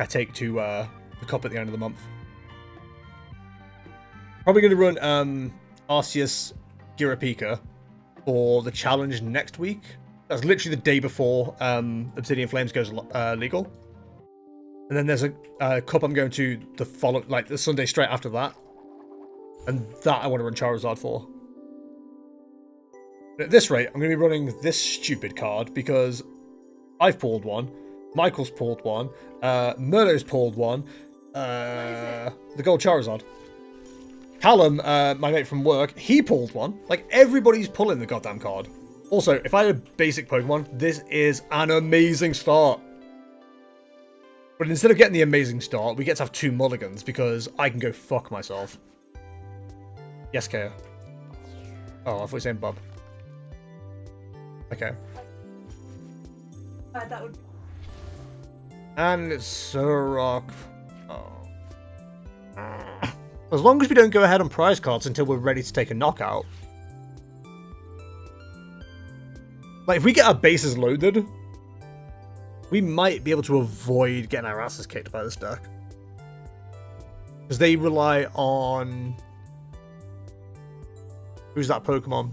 I take to the cup at the end of the month. Probably going to run Arceus Girapika for the challenge next week. That's literally the day before Obsidian Flames goes legal. And then there's a cup I'm going to the Sunday straight after that. And that I want to run Charizard for. But at this rate, I'm going to be running this stupid card because I've pulled one, Michael's pulled one, Murdo's pulled one, the gold Charizard. Callum, my mate from work, he pulled one. Like, everybody's pulling the goddamn card. Also, if I had a basic Pokemon, this is an amazing start. But instead of getting the amazing start, we get to have 2 mulligans because I can go fuck myself. Yes, Kaya. Oh, I thought you were saying Bob. Okay. That would... And it's a rock. Oh. As long as we don't go ahead on prize cards until we're ready to take a knockout. Like, if we get our bases loaded, we might be able to avoid getting our asses kicked by this deck. Because they rely on... Who's that Pokemon?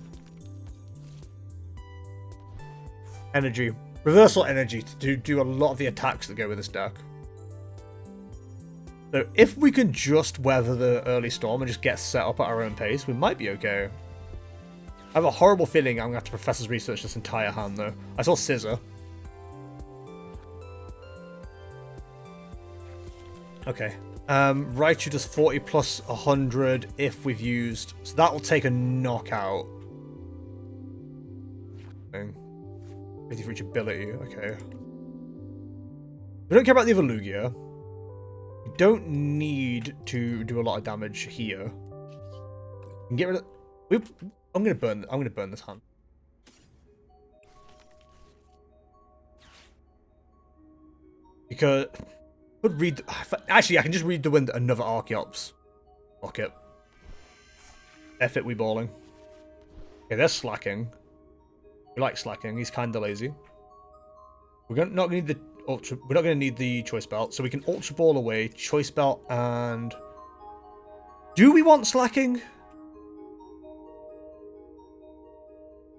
Energy. Reversal energy to do a lot of the attacks that go with this deck. So if we can just weather the early storm and just get set up at our own pace, we might be okay. I have a horrible feeling I'm going to have to Professor's Research this entire hand, though. I saw Scissor. Okay. Raichu does 40 plus 100 if we've used... So that will take a knockout. 50 for each ability, okay. We don't care about the other Lugia. We don't need to do a lot of damage here. We can get rid of... I'm gonna burn this hand. Because... Could read... Actually, I can just read the wind another Archeops. Fuck it. F it, we balling. Okay, they're slacking. We like slacking. He's kind of lazy. We're not going to need the choice belt, so we can Ultra Ball away, choice belt, and... Do we want slacking?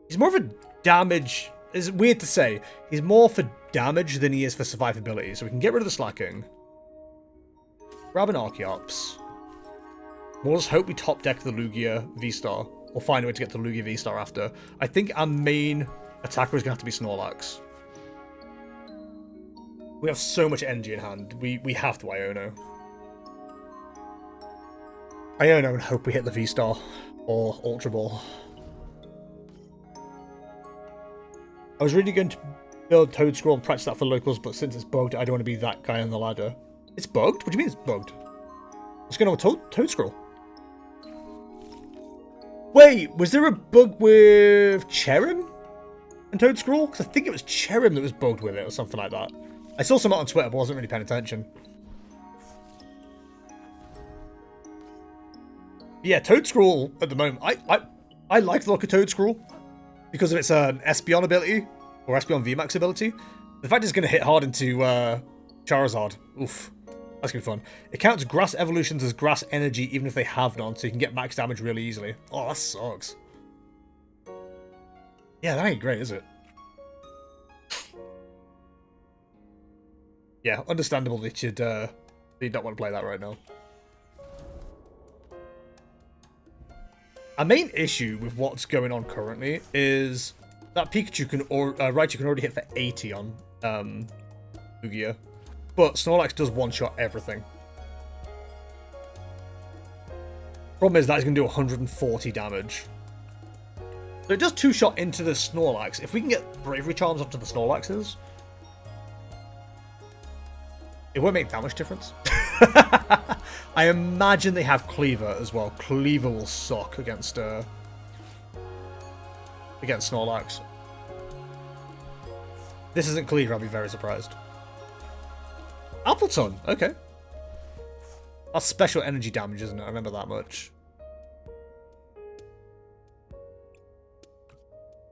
He's more of a damage... It's weird to say. He's more for damage than he is for survivability, so we can get rid of the slacking. Grab an Archeops. We'll just hope we top deck the Lugia Vstar, or find a way to get the Lugia Vstar after. I think our main attacker is going to have to be Snorlax. We have so much energy in hand. We have to Iono. Iono and hope we hit the V-Star or Ultra Ball. I was really going to build Toad Scroll and practice that for locals, but since it's bugged, I don't want to be that guy on the ladder. It's bugged? What do you mean it's bugged? What's going on with Toad Scroll? Wait, was there a bug with Cherim and Toad Scroll? Because I think it was Cherim that was bugged with it or something like that. I saw some on Twitter, but wasn't really paying attention. Yeah, Toad Scroll at the moment. I like the look of Toad Scroll because of its Espeon ability or Espeon VMAX ability. The fact it's going to hit hard into Charizard. Oof. That's going to be fun. It counts grass evolutions as grass energy even if they have none, so you can get max damage really easily. Oh, that sucks. Yeah, that ain't great, is it? Yeah, understandable that you'd not want to play that right now. Our main issue with what's going on currently is that Pikachu can Raichu can already hit for 80 on Lugia, but Snorlax does one-shot everything. Problem is that he's going to do 140 damage. So it does two-shot into the Snorlax. If we can get Bravery Charms onto the Snorlaxes, it won't make that much difference. I imagine they have Cleaver as well. Cleaver will suck against Snorlax. This isn't Cleaver, I'll be very surprised. Appleton, okay. That's special energy damage, isn't it? I remember that much.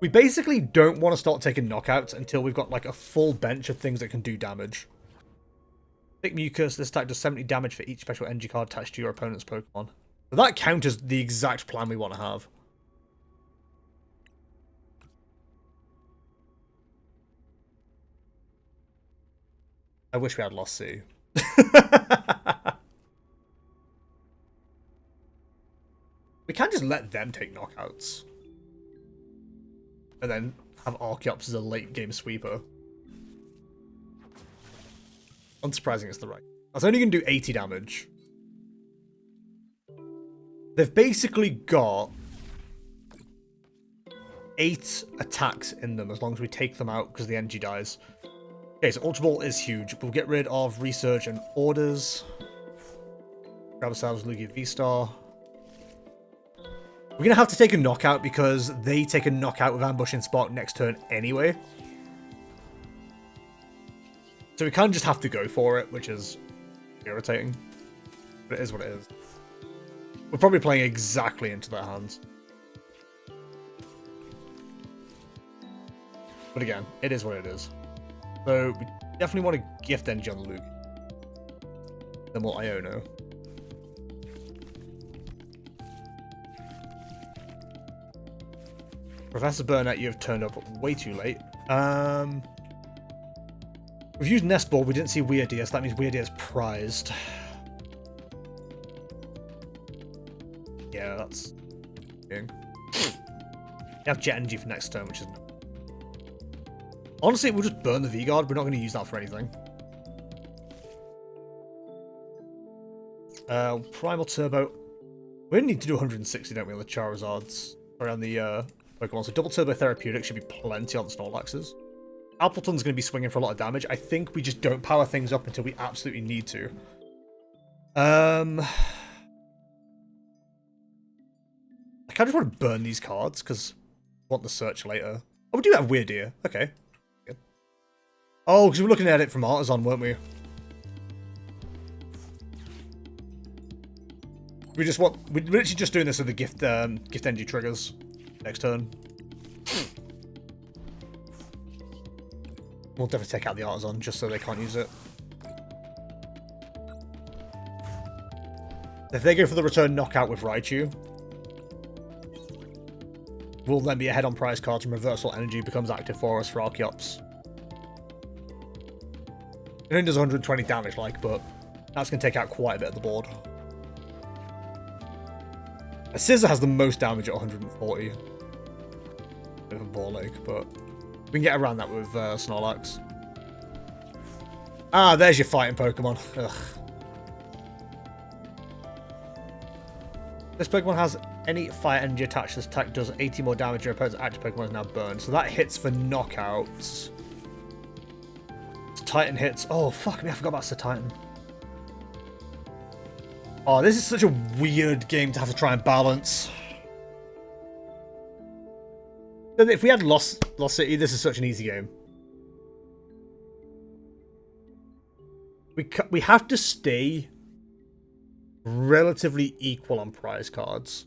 We basically don't want to start taking knockouts until we've got like a full bench of things that can do damage. Thick Mucus. This attack does 70 damage for each special energy card attached to your opponent's Pokemon. So that counters the exact plan we want to have. I wish we had Lost Sea. We can't just let them take knockouts. And then have Archeops as a late game sweeper. Unsurprising it's the right. That's only going to do 80 damage. They've basically got 8 attacks in them as long as we take them out because the energy dies. Okay, so Ultra Ball is huge. We'll get rid of Research and Orders. Grab ourselves Lugia Vstar. We're going to have to take a knockout because they take a knockout with Ambush and Spark next turn anyway. So we kind of just have to go for it, which is irritating. But it is what it is. We're probably playing exactly into their hands. But again, it is what it is. So we definitely want to gift energy on the Lugia. Then we'll Iono. Professor Burnett, you have turned up way too late. We've used Nest Ball, we didn't see Weirdeer, so that means Weirdeer is prized. Yeah, that's... You have Jet Energy for next turn, which is... Honestly, we'll just burn the V-Guard, we're not going to use that for anything. Primal Turbo. We only need to do 160, don't we, on the Charizards? Sorry, on the Pokemon. So double Turbo Therapeutic should be plenty on the Snorlaxes. Appleton's going to be swinging for a lot of damage. I think we just don't power things up until we absolutely need to. I kind of want to burn these cards because I want the search later. Oh, we do have Weirdeer. Okay. Good. Oh, because we were looking at it from Artisan, weren't we? We're literally just doing this with the gift energy triggers next turn. We'll definitely take out the Artisan just so they can't use it. If they go for the return knockout with Raichu, we'll then be ahead on prize cards and Reversal Energy becomes active for us for Archeops. It only does 120 damage, but that's going to take out quite a bit of the board. A Scissor has the most damage at 140. Bit of a ball ache, but we can get around that with Snorlax. Ah, there's your fighting Pokemon. Ugh. This Pokemon has any fire energy attached. This attack does 80 more damage. Your opponent's active Pokemon is now burned. So that hits for knockouts. Titan hits. Oh, fuck me. I forgot about Sir Titan. Oh, this is such a weird game to have to try and balance. If we had Lost City, this is such an easy game. We have to stay relatively equal on prize cards.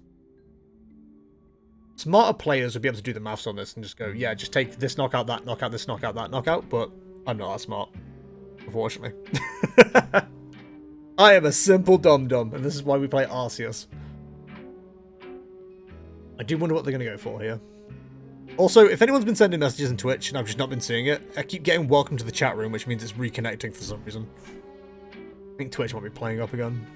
Smarter players would be able to do the maths on this and just go, yeah, just take this knockout, that knockout, this knockout, that knockout, but I'm not that smart, unfortunately. I am a simple dum-dum, and this is why we play Arceus. I do wonder what they're going to go for here. Also, if anyone's been sending messages on Twitch and I've just not been seeing it, I keep getting welcome to the chat room, which means it's reconnecting for some reason. I think Twitch might be playing up again.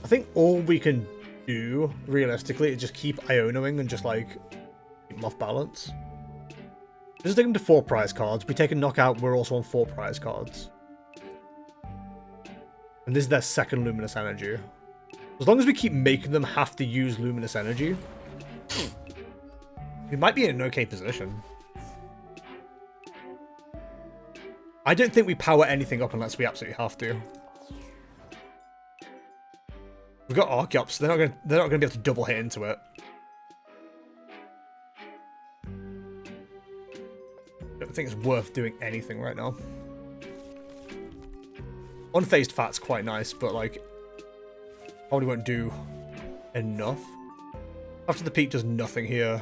I think all we can do, realistically, is just keep Ionoing and just, keep them off balance. This is taking to 4 prize cards. We take a knockout, we're also on 4 prize cards. And this is their second Luminous Energy. As long as we keep making them have to use Luminous Energy, we might be in an okay position. I don't think we power anything up unless we absolutely have to. We've got Archeops, so they're not gonna be able to double hit into it. I don't think it's worth doing anything right now. Unfazed Fat's quite nice, but probably won't do enough. After the Peak does nothing here.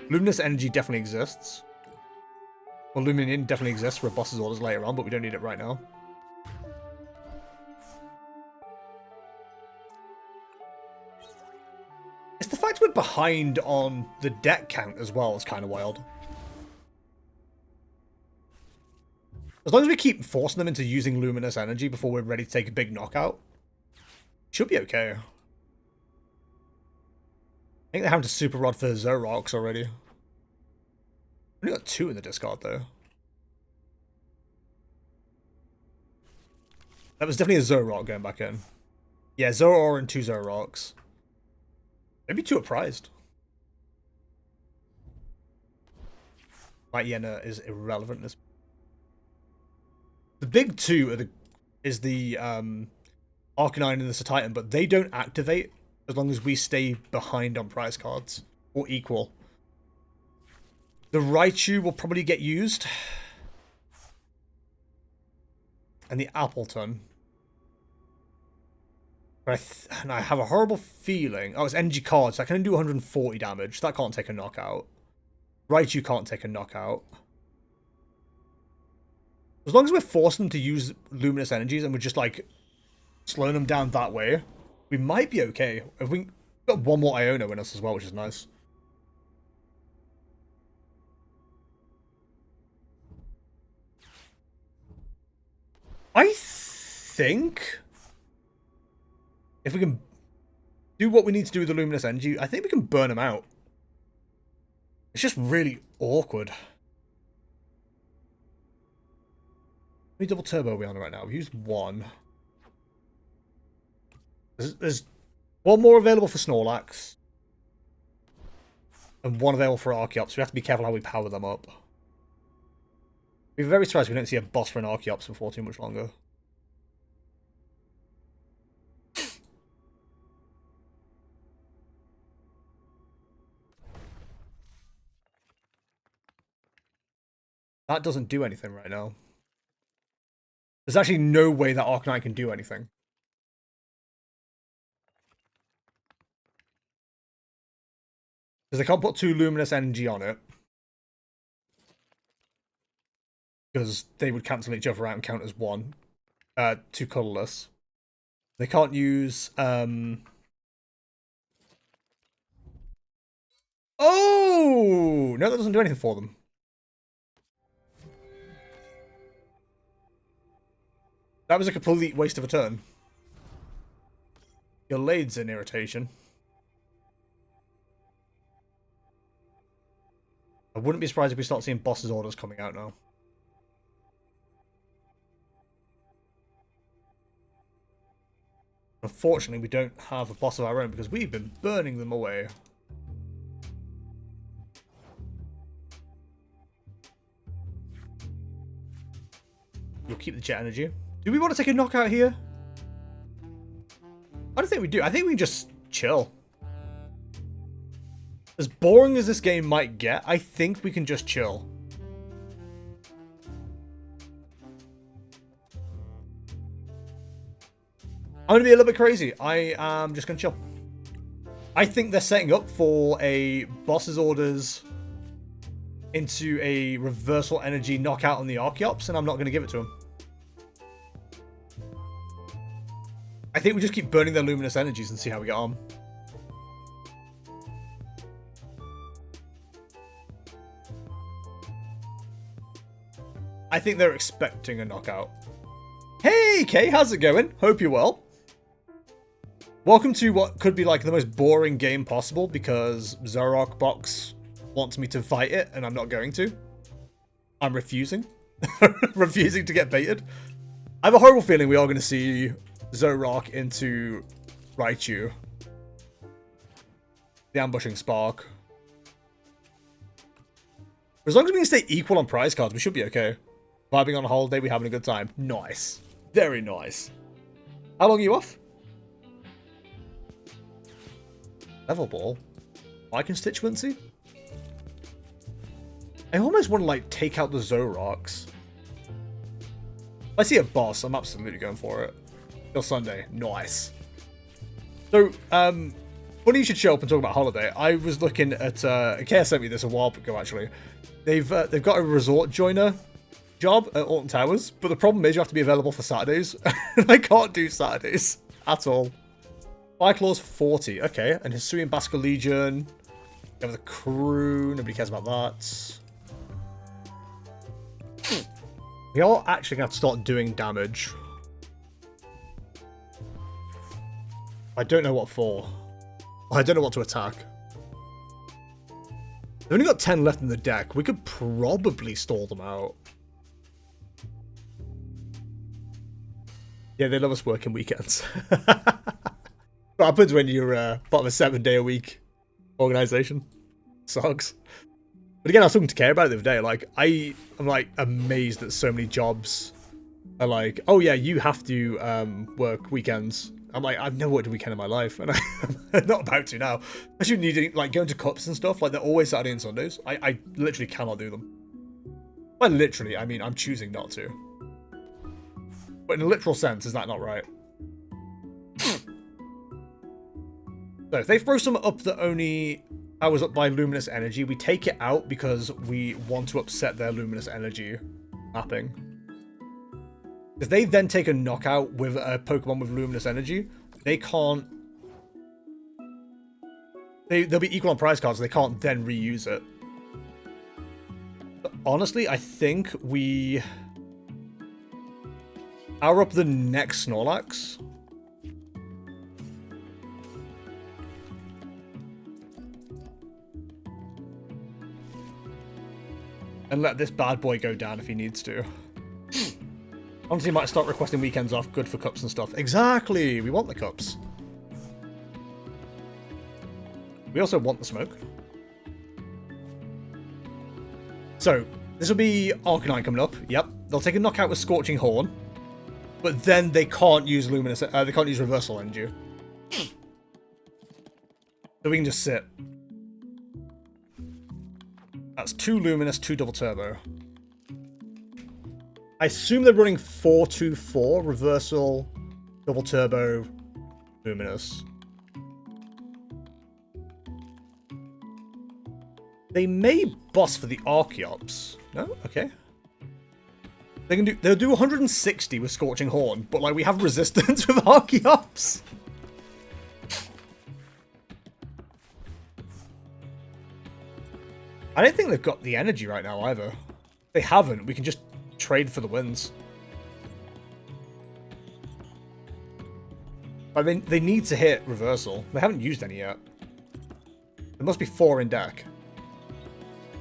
Luminous Energy definitely exists. Well, Luminion definitely exists for boss's orders later on, but we don't need it right now. It's the fact we're behind on the deck count as well is kind of wild. As long as we keep forcing them into using luminous energy before we're ready to take a big knockout, should be okay. I think they're having to super rod for Zoroarks already. We only got 2 in the discard though. That was definitely a Zoroark going back in. Yeah, Zoroark and 2 Zoroarks. Maybe 2 are prized. Mighty Yenna is irrelevant in this. The big 2 is the Arcanine and the Satitan, but they don't activate as long as we stay behind on prize cards. Or equal. The Raichu will probably get used. And the Appleton. But and I have a horrible feeling. Oh, it's energy cards. So I can do 140 damage. That can't take a knockout. Raichu can't take a knockout. As long as we're forcing them to use luminous energies and we're just like slowing them down that way, we might be okay. If we got 1 more Iono in us as well, which is nice. I think if we can do what we need to do with the luminous energy, I think we can burn them out. It's just really awkward. How many double turbo are we on right now? We used 1. There's 1 more available for Snorlax. And 1 available for Archeops. So we have to be careful how we power them up. We're very surprised we don't see a boss for an Archeops before too much longer. That doesn't do anything right now. There's actually no way that Arcanine can do anything. Because they can't put 2 luminous energy on it. Because they would cancel each other out and count as 1. 2 colorless. They can't use Oh! No, that doesn't do anything for them. That was a complete waste of a turn. Your Lade's an irritation. I wouldn't be surprised if we start seeing boss's orders coming out now. Unfortunately, we don't have a boss of our own because we've been burning them away. We'll keep the jet energy. Do we want to take a knockout here? I don't think we do. I think we can just chill. As boring as this game might get, I think we can just chill. I'm going to be a little bit crazy. I am just going to chill. I think they're setting up for a boss's orders into a reversal energy knockout on the Archeops, and I'm not going to give it to them. I think we just keep burning their luminous energies and see how we get on. I think they're expecting a knockout. Hey, Kay, how's it going? Hope you're well. Welcome to what could be like the most boring game possible because Zoroark Box wants me to fight it and I'm not going to. I'm refusing. Refusing to get baited. I have a horrible feeling we are going to see Zoroark into Raichu. The ambushing spark. As long as we can stay equal on prize cards, we should be okay. Vibing on a holiday, we're having a good time. Nice. Very nice. How long are you off? Level ball? My constituency? I almost want to, like, take out the Zoroarks. If I see a boss, I'm absolutely going for it. Till Sunday. Nice. So, funny you should show up and talk about holiday. I was looking at, Kay sent me this a while ago, actually. they've got a resort joiner job at Alton Towers, but the problem is you have to be available for Saturdays. I can't do Saturdays at all. Fire Claw's 40, okay, and Hisuian Basker Legion. We have the crew, nobody cares about that. We are actually going to have to start doing damage. I don't know what for. I don't know what to attack. They've only got 10 left in the deck. We could probably stall them out. Yeah, they love us working weekends. What happens when you're part of a 7-day-a-week organization? Sucks. But again, I was talking to Kay about it the other day. Like, I'm like amazed that so many jobs are like, oh yeah, you have to work weekends. I'm like, I've never worked a weekend in my life, and I'm not about to now. Especially needing, like, going to cups and stuff. Like, they're always Saturday and Sundays. I literally cannot do them. Well, literally, I mean, I'm choosing not to. But in a literal sense, is that not right? So, if they throw some up that only powers up by luminous energy, we take it out because we want to upset their luminous energy mapping. If they then take a knockout with a Pokemon with luminous energy, they can't... They'll be equal on prize cards, so they can't then reuse it. But honestly, I think we power up the next Snorlax. And let this bad boy go down if he needs to. Honestly, might start requesting weekends off. Good for cups and stuff. Exactly! We want the cups. We also want the smoke. So, this will be Arcanine coming up. Yep. They'll take a knockout with Scorching Horn. But then they can't use Luminous... they can't use Reversal Energy. So we can just sit. That's 2 Luminous, 2 Double Turbo. I assume they're running 4-2-4, Reversal, Double Turbo, Luminous. They may boss for the Archeops. No? Okay. They'll do 160 with Scorching Horn, but like we have resistance with Archeops. I don't think they've got the energy right now either. If they haven't, we can just trade for the wins. I mean, they need to hit Reversal. They haven't used any yet. There must be 4 in deck.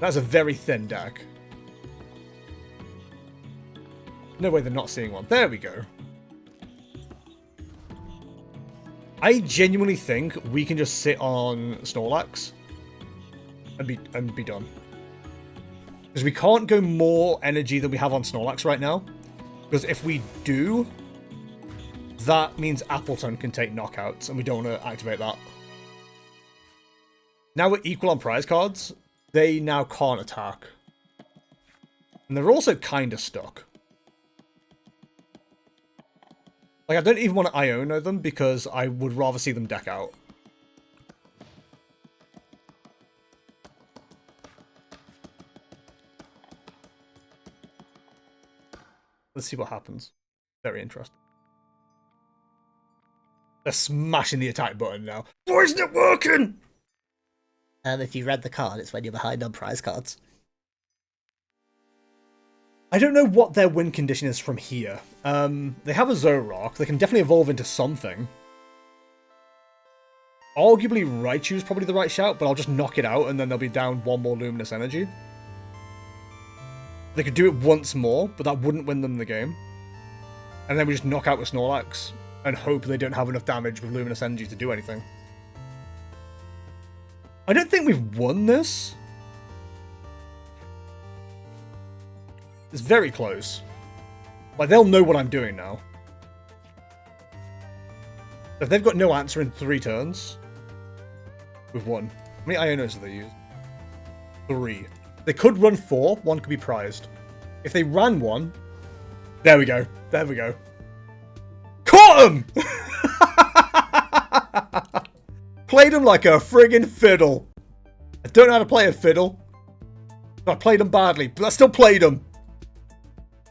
That's a very thin deck. No way they're not seeing one. There we go. I genuinely think we can just sit on Snorlax and be done. Because we can't go more energy than we have on Snorlax right now. Because if we do, that means Appleton can take knockouts, and we don't want to activate that. Now we're equal on prize cards. They now can't attack. And they're also kind of stuck. Like, I don't even want to Iono them, because I would rather see them deck out. Let's see what happens. Very interesting. They're smashing the attack button now. Why isn't it working? If you read the card, it's when you're behind on prize cards. I don't know what their win condition is from here. They have a Zoroark. They can definitely evolve into something. Arguably Raichu's probably the right shout, but I'll just knock it out and then they'll be down 1 more Luminous Energy. They could do it once more, but that wouldn't win them the game. And then we just knock out with Snorlax and hope they don't have enough damage with Luminous Energy to do anything. I don't think we've won this. It's very close. Like, they'll know what I'm doing now. If they've got no answer in 3 turns, we've won. How many Ionos do they use? 3. They could run 4. 1 could be prized. If they ran 1... There we go. There we go. Caught him! Played him like a friggin' fiddle. I don't know how to play a fiddle. I played them badly, but I still played them.